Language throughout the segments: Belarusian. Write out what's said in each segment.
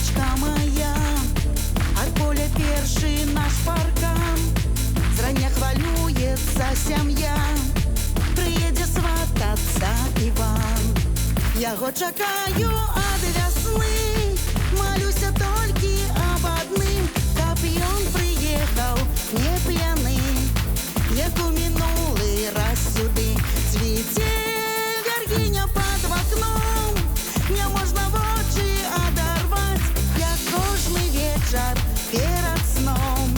булочка моя, ад поля першы наш паркан. Зрання хвалюецца сям'я, прыедзе сватацца Іван. Яго чакаю ад вясны, малюся толькі аб адным, каб ён прыехаў не п'яны, як у мінулы раз сюды. Цвіце вяргіня пад вакном, няможна вочы адарваць, як кожны вечар перад сном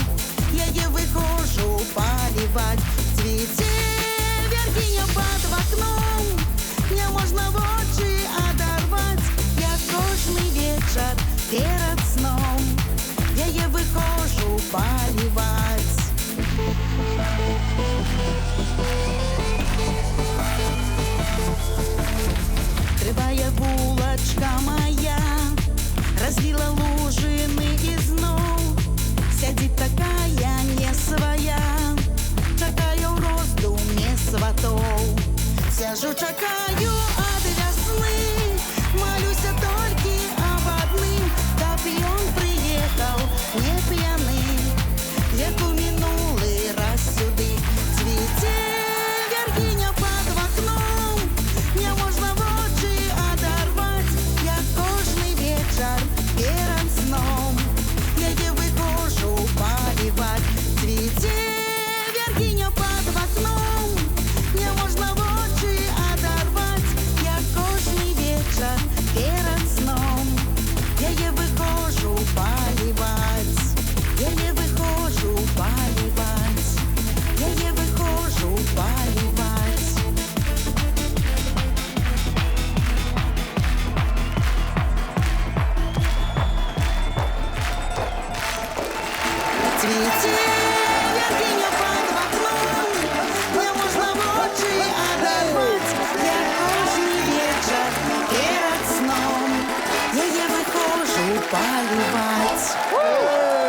яе выхожу паліваць. Цвіце вяргіня пад вакном, няможна вочы адарваць, як кожны вечар перад сном яе выхожу паліваць. Крывая булочка моя разліла лужыны ізноў, сядзіць такая не свая, чакаю ў роздуме сватоў. Сяжу, чакаю ад вясны, малюся толькі аб адным, каб ён прыехаў не п'яны, як у мінулы раз сюды. Цвіце вяргіня пад вакном, няможна вочы адарваць, як кожны вечар перад сном яе выхожу паліваць. Цвіце вяргіня пад вакном, няможна вочы адарваць, як кожны вечар перад сном яе выхожу паліваць. Яе выхожу паліваць, яе выхожу паліваць. Цвіце